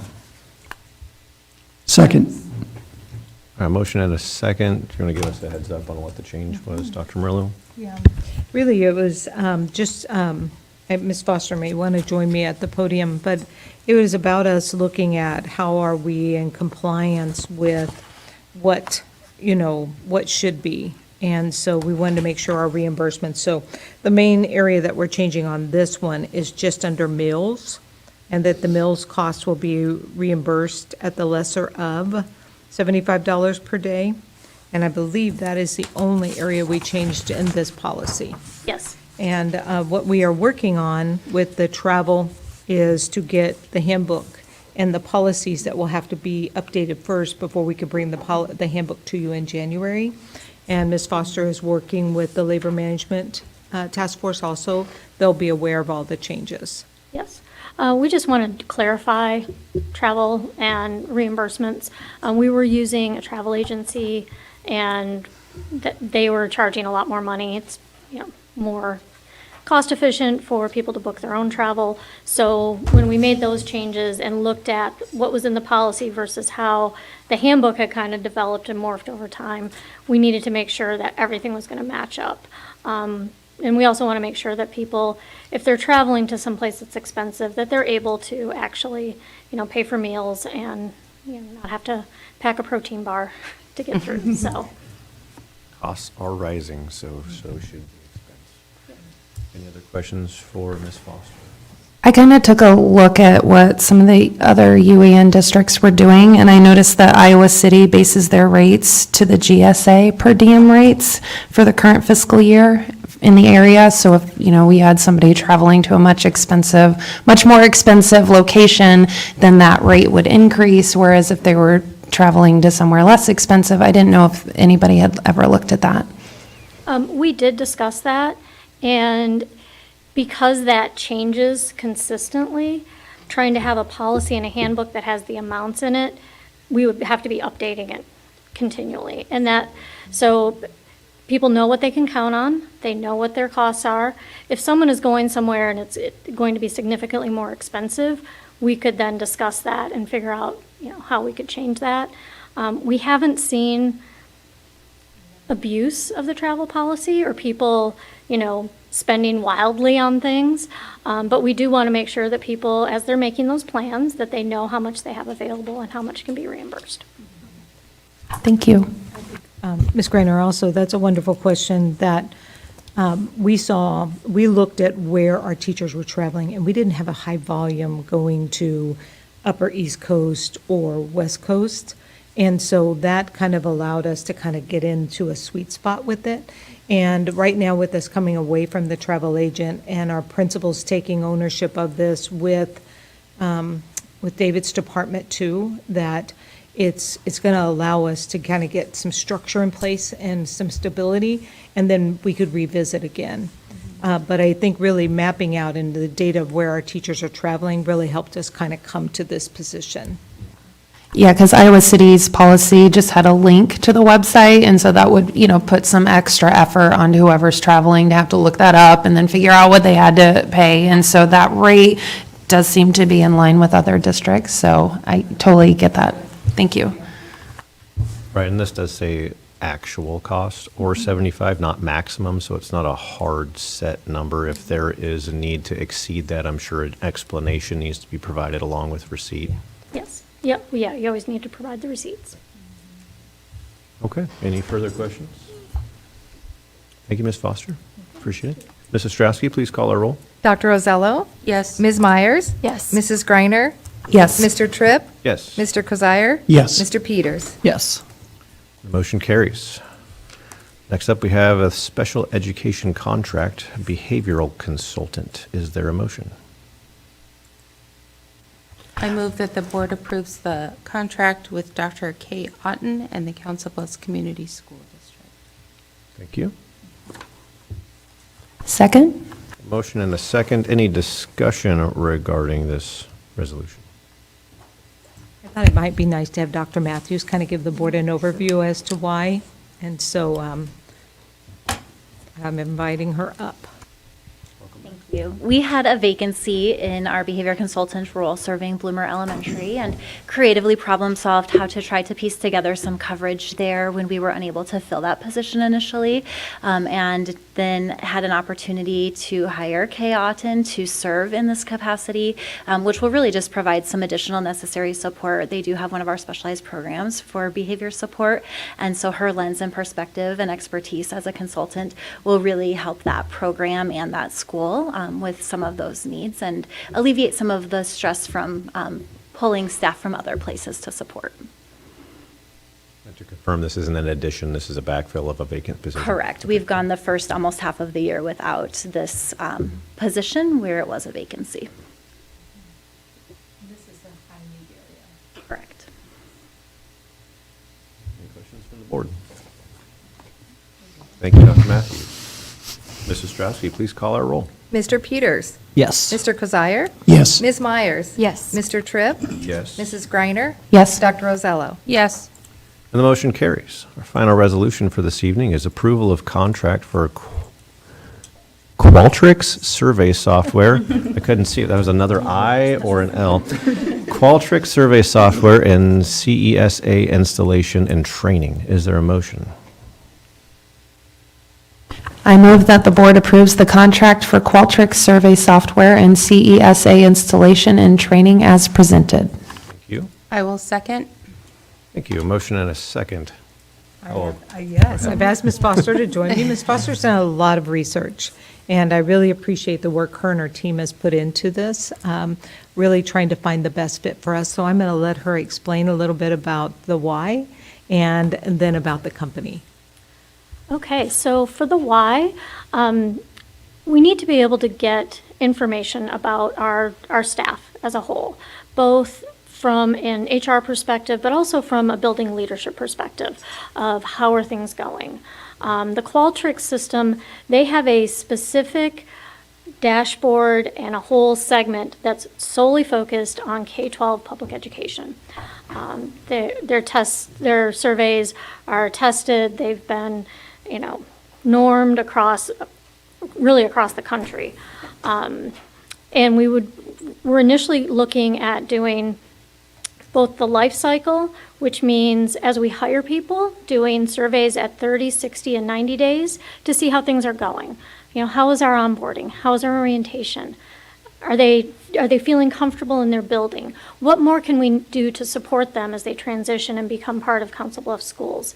Second. A motion and a second. Do you want to give us a heads up on what the change was, Dr. Murillo? Yeah, really, it was Ms. Foster may want to join me at the podium, but it was about us looking at how are we in compliance with what, what should be. And so we wanted to make sure our reimbursements, so the main area that we're changing on this one is just under meals, and that the meals cost will be reimbursed at the lesser of $75 per day. And I believe that is the only area we changed in this policy. Yes. And what we are working on with the travel is to get the handbook and the policies that will have to be updated first before we could bring the handbook to you in January. And Ms. Foster is working with the Labor Management Task Force also. They'll be aware of all the changes. Yes. We just wanted to clarify travel and reimbursements. We were using a travel agency, and they were charging a lot more money. It's, more cost efficient for people to book their own travel. So when we made those changes and looked at what was in the policy versus how the handbook had kind of developed and morphed over time, we needed to make sure that everything was going to match up. And we also want to make sure that people, if they're traveling to some place that's expensive, that they're able to actually, pay for meals and, not have to pack a protein bar to get through, so. Costs are rising, so should the expense. Any other questions for Ms. Foster? I kind of took a look at what some of the other UAN districts were doing, and I noticed that Iowa City bases their rates to the GSA per diem rates for the current fiscal year in the area. So if, we had somebody traveling to a much more expensive location, then that rate would increase, whereas if they were traveling to somewhere less expensive, I didn't know if anybody had ever looked at that. We did discuss that, and because that changes consistently, trying to have a policy and a handbook that has the amounts in it, we would have to be updating it continually. So people know what they can count on, they know what their costs are. If someone is going somewhere and it's going to be significantly more expensive, we could then discuss that and figure out, how we could change that. We haven't seen abuse of the travel policy or people, spending wildly on things. But we do want to make sure that people, as they're making those plans, that they know how much they have available and how much can be reimbursed. Thank you. Ms. Greiner, also, that's a wonderful question that we looked at where our teachers were traveling, and we didn't have a high volume going to Upper East Coast or West Coast. And so that kind of allowed us to kind of get into a sweet spot with it. And right now, with us coming away from the travel agent and our principals taking ownership of this with David's department too, that it's going to allow us to kind of get some structure in place and some stability, and then we could revisit again. But I think really mapping out into the data of where our teachers are traveling really helped us kind of come to this position. Yeah, because Iowa City's policy just had a link to the website, and so that would, put some extra effort on whoever's traveling to have to look that up and then figure out what they had to pay. And so that rate does seem to be in line with other districts, so I totally get that. Thank you. Right, and this does say actual cost or 75, not maximum, so it's not a hard set number. If there is a need to exceed that, I'm sure an explanation needs to be provided along with receipt. Yes. Yep. Yeah, you always need to provide the receipts. Okay, any further questions? Thank you, Ms. Foster. Appreciate it. Mrs. Strasky, please call our roll. Dr. Ozello? Yes. Ms. Myers? Yes. Mrs. Griner? Yes. Mr. Tripp? Yes. Mr. Kozire? Yes. Mr. Peters? Yes. The motion carries. Next up, we have a special education contract behavioral consultant. Is there a motion? I move that the board approves the contract with Dr. Kay Otten and the Council Bluffs Community School District. Thank you. Second? Motion and a second. Any discussion regarding this resolution? I thought it might be nice to have Dr. Matthews kind of give the board an overview as to why, and so I'm inviting her up. Thank you. We had a vacancy in our behavior consultant role serving Bloomer Elementary and creatively problem solved how to try to piece together some coverage there when we were unable to fill that position initially. And then had an opportunity to hire Kay Otten to serve in this capacity, which will really just provide some additional necessary support. They do have one of our specialized programs for behavior support. And so her lens and perspective and expertise as a consultant will really help that program and that school with some of those needs and alleviate some of the stress from pulling staff from other places to support. And to confirm, this isn't an addition, this is a backfill of a vacant position? Correct. We've gone the first almost half of the year without this position where it was a vacancy. This is a high need area. Correct. Any questions from the board? Thank you, Dr. Matthews. Mrs. Straussky, please call our roll. Mr. Peters? Yes. Mr. Kozire? Yes. Ms. Myers? Yes. Mr. Tripp? Yes. Mrs. Griner? Yes. Dr. Rosello? Yes. And the motion carries. Our final resolution for this evening is approval of contract for Qualtrics survey software. I couldn't see if that was another I or an L. Qualtrics survey software and CESA installation and training. Is there a motion? I move that the board approves the contract for Qualtrics survey software and CESA installation and training as presented. Thank you. I will second. Thank you. A motion and a second. Yes, I've asked Ms. Foster to join me. Ms. Foster's done a lot of research, and I really appreciate the work her and her team has put into this, really trying to find the best fit for us. So I'm going to let her explain a little bit about the why and then about the company. Okay, so for the why, we need to be able to get information about our staff as a whole, both from an HR perspective, but also from a building leadership perspective of how are things going. The Qualtrics system, they have a specific dashboard and a whole segment that's solely focused on K-12 public education. Their surveys are tested, they've been normed really across the country. And we're initially looking at doing both the life cycle, which means as we hire people, doing surveys at 30, 60, and 90 days to see how things are going. How is our onboarding? How is our orientation? Are they feeling comfortable in their building? What more can we do to support them as they transition and become part of Council Bluffs schools?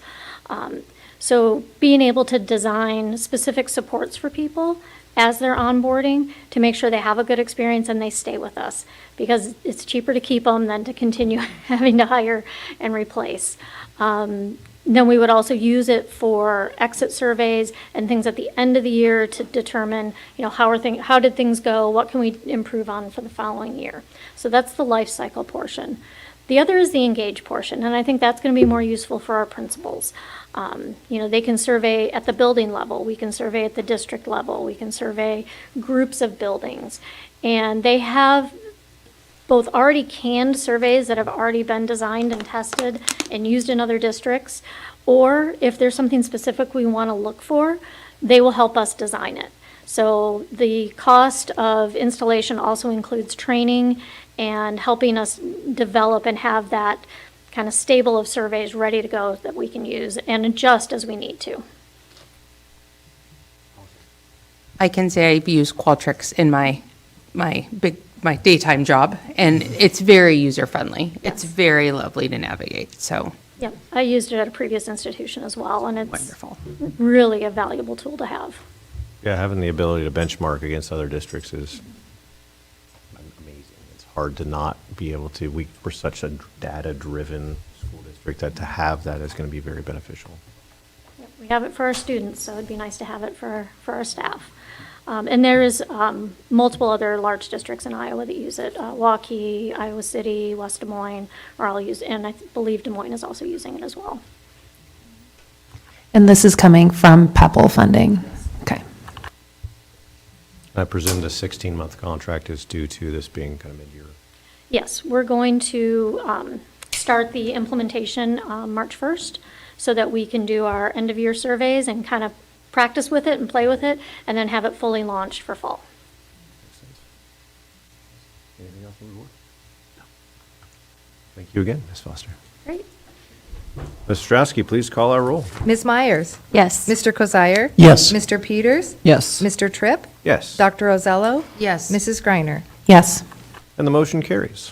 So being able to design specific supports for people as they're onboarding to make sure they have a good experience and they stay with us, because it's cheaper to keep them than to continue having to hire and replace. Then we would also use it for exit surveys and things at the end of the year to determine, how did things go? What can we improve on for the following year? So that's the life cycle portion. The other is the engage portion, and I think that's going to be more useful for our principals. They can survey at the building level, we can survey at the district level, we can survey groups of buildings. And they have both already canned surveys that have already been designed and tested and used in other districts, or if there's something specific we want to look for, they will help us design it. So the cost of installation also includes training and helping us develop and have that kind of stable of surveys ready to go that we can use and adjust as we need to. I can say I've used Qualtrics in my daytime job, and it's very user-friendly. It's very lovely to navigate, so. Yep, I used it at a previous institution as well, and it's Wonderful. really a valuable tool to have. Yeah, having the ability to benchmark against other districts is amazing. It's hard to not be able to. We're such a data-driven school district that to have that is going to be very beneficial. Yep, We have it for our students, so it'd be nice to have it for our staff. And there is multiple other large districts in Iowa that use it. Waukee, Iowa City, West Des Moines are all used, and I believe Des Moines is also using it as well. And this is coming from PEPAL funding? Okay. I presume the 16-month contract is due to this being kind of mid-year. Yes, we're going to start the implementation March 1st so that we can do our end-of-year surveys and kind of practice with it and play with it, and then have it fully launched for fall. Anything else on the board? No. Thank you again, Ms. Foster. Great. Ms. Strasky, please call our roll. Ms. Myers? Yes. Mr. Kozire? Yes. Mr. Peters? Yes. Mr. Tripp? Yes. Dr. Ozello? Yes. Mrs. Greiner? Yes. And the motion carries.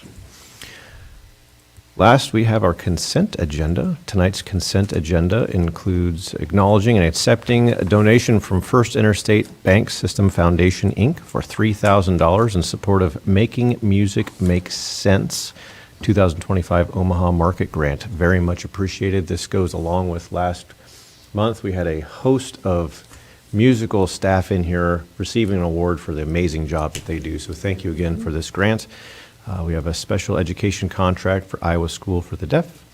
Last, we have our consent agenda. Tonight's consent agenda includes acknowledging and accepting a donation from First Interstate Bank System Foundation, Inc. for $3,000 in support of Making Music Make Sense 2025 Omaha Market Grant. Very much appreciated. This goes along with last month. We had a host of musical staff in here receiving an award for the amazing job that they do. So thank you again for this grant. We have a special education contract for Iowa School for the Deaf.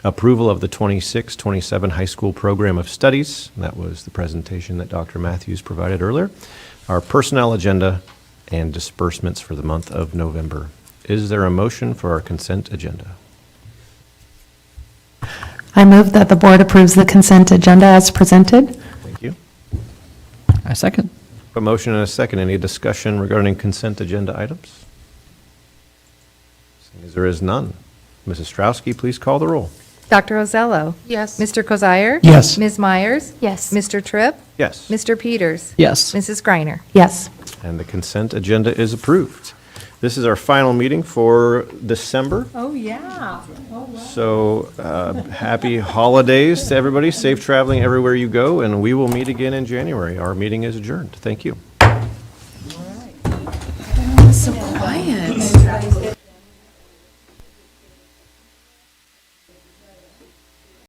Approval of the 26-27 high school program of studies. That was the presentation that Dr. Matthews provided earlier. Our personnel agenda and disbursements for the month of November. Is there a motion for our consent agenda? I move that the board approves the consent agenda as presented. Thank you. I second. A motion and a second. Any discussion regarding consent agenda items? Seeing as there is none. Mrs. Strasky, please call the roll. Dr. Ozello? Yes. Mr. Kozire? Yes. Ms. Myers? Yes. Mr. Tripp? Yes. Mr. Peters? Yes. Mrs. Greiner? Yes. And the consent agenda is approved. This is our final meeting for December. Oh, yeah. So happy holidays to everybody. Safe traveling everywhere you go, and we will meet again in January. Our meeting is adjourned. Thank you. So quiet.